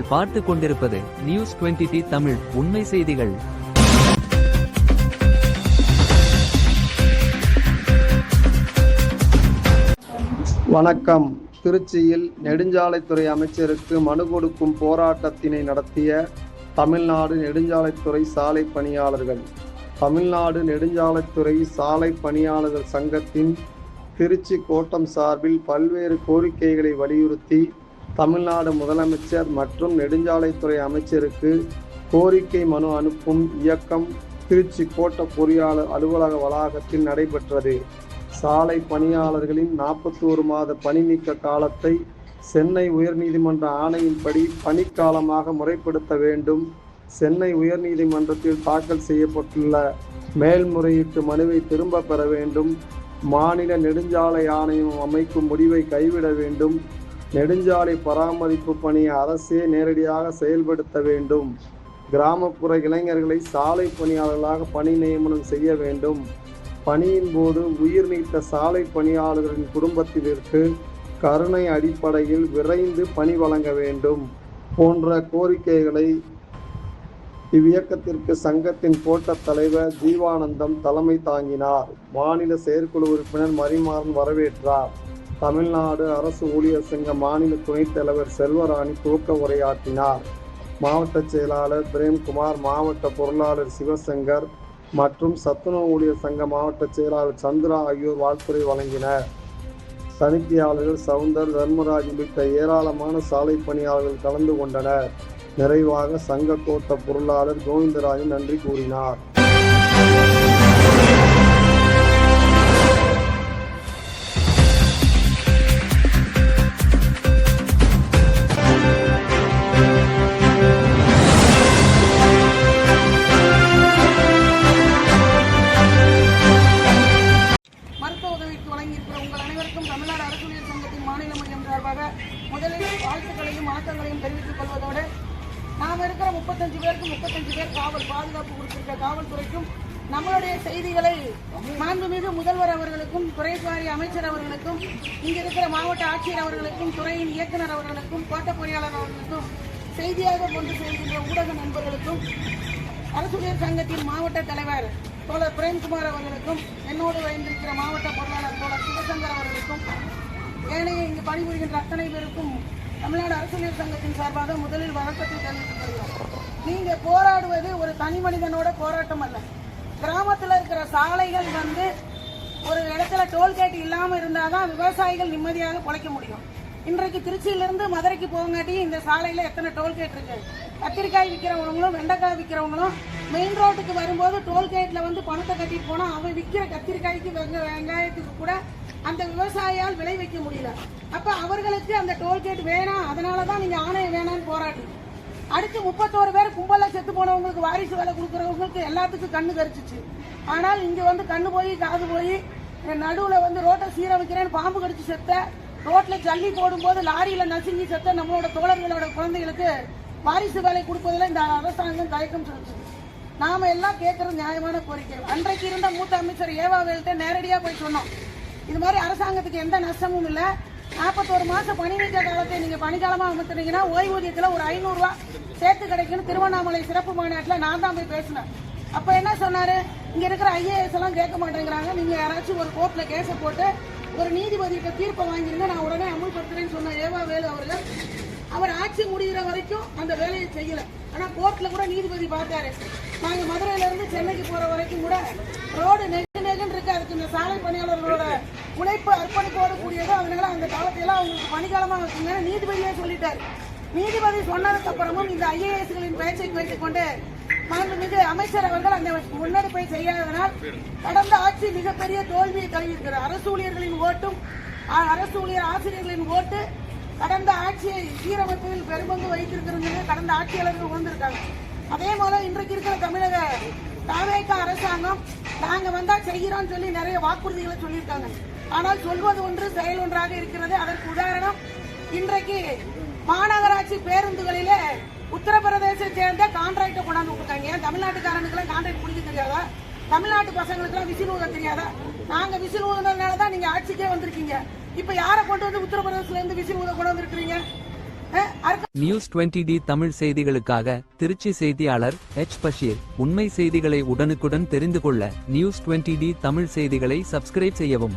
நீங்கள் பார்த்து கொண்டிருப்பது நியூஸ் 20T தமிழ் உண்மை செய்திகள். வணக்கம். திருச்சியில் நெடுஞ்சாலைத்துறை அமைச்சருக்கு மனு கொடுக்கும் போராட்டத்தினை நடத்திய தமிழ்நாடு நெடுஞ்சாலைத்துறை சாலை பணியாளர்கள். தமிழ்நாடு நெடுஞ்சாலைத்துறை சாலை பணியாளர்கள் சங்கத்தின் திருச்சி கோட்டம் சார்பில் பல்வேறு கோரிக்கைகளை வலியுறுத்தி தமிழ்நாடு முதலமைச்சர் மற்றும் நெடுஞ்சாலைத்துறை அமைச்சருக்கு கோரிக்கை மனு அனுப்பும் இயக்கம் திருச்சி கோட்ட பொறியாளர் அலுவலக வளாகத்தில் நடைபெற்றது. சாலை பணியாளர்களின் 41 மாத பணி நீக்க காலத்தை சென்னை உயர்நீதிமன்ற ஆணையின்படி பணிக்காலமாக முறைப்படுத்த வேண்டும். சென்னை உயர்நீதிமன்றத்தில் தாக்கல் செய்யப்பட்டுள்ள மேல்முறையீட்டு மனுவை திரும்ப பெற வேண்டும். மாநில நெடுஞ்சாலை ஆணையம் அமைக்கும் முடிவை கைவிட வேண்டும். நெடுஞ்சாலை பராமரிப்பு பணியை அரசே நேரடியாக செயல்படுத்த வேண்டும். கிராமப்புற இளைஞர்களை சாலை பணியாளர்களாக பணி நியமனம் செய்ய வேண்டும். பணியின் போது உயிர் நீத்த சாலை பணியாளர்களின் குடும்பத்திற்கு கருணை அடிப்படையில் விரைந்து பணி வழங்க வேண்டும் போன்ற கோரிக்கைகளை இவ்வியக்கத்திற்கு சங்கத்தின் கோட்ட தலைவர் ஜீவானந்தம் தலைமை தாங்கினார். மாநில செயற்குழு உறுப்பினர் மரிமாறன் வரவேற்றார். தமிழ்நாடு அரசு ஊழியர் சங்க மாநில துணைத் தலைவர் செல்வராணி துவக்க உரையாற்றினார். மாவட்ட செயலாளர் பிரேம்குமார், மாவட்ட பொருளாளர் சிவசங்கர் மற்றும் சத்துணவு ஊழியர் சங்க மாவட்ட செயலாளர் சந்திரா ஆகியோர் வாழ்த்துரை வழங்கினர். தணிக்கையாளர்கள் சவுந்தர், தர்மராஜ் உள்ளிட்ட ஏராளமான சாலை பணியாளர்கள் கலந்து கொண்டனர். நிறைவாக சங்க கோட்ட பொருளாளர் கோவிந்தராஜன் நன்றி கூறினார். உங்கள் அனைவருக்கும் தமிழ்நாடு அரசு ஊழியர் சங்கத்தின் மாநில மையம் சார்பாக முதலில் வாழ்த்துக்களையும் வணக்கங்களையும் தெரிவித்துக் கொள்வதோடு நாம் இருக்கிற 35 பேருக்கு 35 பேர் காவல் பாதுகாப்பு கொடுத்திருக்க காவல்துறைக்கும் நம்மளுடைய செய்திகளை மாண்புமிகு முதல்வர் அவர்களுக்கும், துறைவாரி அமைச்சர் அவர்களுக்கும், இங்க இருக்கிற மாவட்ட ஆட்சியர் அவர்களுக்கும், துறையின் இயக்குநர் அவர்களுக்கும், கோட்ட பொறியாளர் அவர்களுக்கும் செய்தியாக கொண்டு செல்கின்ற ஊடக நண்பர்களுக்கும், அரசு ஊழியர் சங்கத்தின் மாவட்ட தலைவர் தோழர் பிரேம்குமார் அவர்களுக்கும், என்னோடு வைத்திருக்கிற மாவட்ட பொருளாளர் தோழர் சிவசங்கர் அவர்களுக்கும், ஏனைய இங்கு பணிபுரிகின்ற அத்தனை பேருக்கும் தமிழ்நாடு அரசு ஊழியர் சங்கத்தின் சார்பாக முதலில் வணக்கத்தை தெரிவித்துக் கொள்கிறோம். நீங்க போராடுவது ஒரு தனி மனிதனோட போராட்டம் அல்ல. கிராமத்தில் இருக்கிற சாலைகள் ஒரு இடத்துல டோல்கேட் இல்லாம இருந்தாதான் விவசாயிகள் நிம்மதியாக பொழைக்க முடியும். இன்றைக்கு திருச்சியிலிருந்து மதுரைக்கு போகாட்டியும் இந்த சாலையில எத்தனை டோல்கேட் இருக்கு. கத்திரிக்காய் விற்கிறவங்களும் வெண்டைக்காய் விற்கிறவங்களும் மெயின் ரோட்டுக்கு வரும்போது டோல்கேட்ல பணத்தை கட்டிட்டு போனா அவன் விற்கிற கத்திரிக்காய்க்கு வெங்காயத்துக்கு கூட அந்த விவசாயியால் விளை வைக்க முடியல. அப்ப அவர்களுக்கு அந்த டோல்கேட் வேணாம், அதனாலதான் நீங்க ஆணையம் வேணான்னு போராடி அடுத்து 31 பேர் கும்பல செத்து போனவங்களுக்கு வாரிசு வேலை கொடுக்கறவங்களுக்கு எல்லாத்துக்கும் கண்ணு கரிச்சிச்சு. ஆனால் இங்க கண்ணு போய் காது போய் நடுவுல ரோட்டை சீரமைக்கிறேன்னு பாம்பு கடிச்சு செத்த, ரோட்ல ஜல்லி போடும்போது லாரியில நசுங்கி செத்த நம்மளோட தோழர்களோட குழந்தைகளுக்கு வாரிசு வேலை கொடுப்பதில் இந்த அரசாங்கம் தயக்கம் செலுத்துது. நாம எல்லாம் கேட்கறது நியாயமான கோரிக்கை. அன்றைக்கு இருந்த மூத்த அமைச்சர் ஏவாவேல்கிட்ட நேரடியா போய் சொன்னோம், இது மாதிரி அரசாங்கத்துக்கு எந்த நஷ்டமும் இல்லை, 41 மாசம் பணி நீக்க காலத்தை நீங்க பணிக்காலமா அமைத்துனீங்கன்னா ஓய்வூதியத்துல ஒரு 500 ரூபாய் சேர்த்து கிடைக்குன்னு திருவண்ணாமலை சிறப்பு மாநாட்டில் நான் தான் போய் பேசினேன். அப்ப என்ன சொன்னாரு, இங்க இருக்கிற IAS எல்லாம் கேட்க மாட்டேங்கிறாங்க, நீங்க யாராச்சும் ஒரு கோர்ட்ல கேஸ போட்டு ஒரு நீதிபதிகிட்ட தீர்ப்பை வாங்கிருந்தா நான் உடனே அமுல்படுத்துறேன்னு சொன்ன ஏவாவேலு அவர்கள் அவர் ஆட்சி முடிகிற வரைக்கும் அந்த வேலையை செய்யல. ஆனா கோர்ட்ல கூட நீதிபதி பார்த்தாரு. நாங்க மதுரையில இருந்து சென்னைக்கு போற வரைக்கும் கூட ரோடு நெகுன்னு இருக்கு. அதுக்கு இந்த சாலை பணியாளர்களோட உழைப்பு அர்ப்பணிப்போடு கூடியது. அதனால அந்த காலத்தையெல்லாம் அவங்களுக்கு பணிக்காலமா வச்சுங்க நீதிபதியே சொல்லிட்டாரு. நீதிபதி சொன்னதுக்கு அப்புறமும் இந்த IASகளின் பேச்சை கேட்டுக்கொண்டு மாண்புமிகு அமைச்சர் அவர்கள் அந்த முன்னெடுப்பை செய்யாததனால் கடந்த ஆட்சி மிகப்பெரிய தோல்வியை தழுவியிருக்கிறது. அரசு ஊழியர்களின் ஓட்டும் அரசு ஊழியர் ஆசிரியர்களின் ஓட்டு கடந்த ஆட்சியை சீரமைப்பதில் பெரும்பங்கு வைத்திருக்கிறது கடந்த ஆட்சியாளர்கள் உணர்ந்திருக்காங்க. அதே போல இன்றைக்கு இருக்கிற தமிழக தாவேக அரசாங்கம் நாங்க வந்தா செய்கிறோம் சொல்லி நிறைய வாக்குறுதிகளை சொல்லியிருக்காங்க. ஆனால் சொல்வது ஒன்று செயல் ஒன்றாக இருக்கிறது. அதற்கு உதாரணம், இன்றைக்கு மாநகராட்சி பேருந்துகளிலே உத்தரப்பிரதேசத்தை சேர்ந்த கான்ட்ராக்டை கொண்டாந்து கொடுத்தாங்க. ஏன் தமிழ்நாட்டுக்காரனுக்கு எல்லாம் கான்ட்ராக்ட் பிடிக்க தெரியாதா? தமிழ்நாட்டு பசங்களுக்கு எல்லாம் விசில் ஊத தெரியாதா? நாங்க விசில் ஊதுனதுனாலதான் நீங்க ஆட்சிக்கே வந்திருக்கீங்க. இப்ப யாரை கொண்டு உத்தரப்பிரதேசத்துல இருந்து விசில் ஊத கொண்டு வந்திருக்கீங்க? நியூஸ் 20D தமிழ் செய்திகளுக்காக திருச்சி செய்தியாளர் எச் பஷீர். உண்மை செய்திகளை உடனுக்குடன் தெரிந்து கொள்ள நியூஸ் 20D தமிழ் செய்திகளை சப்ஸ்கிரைப் செய்யவும்.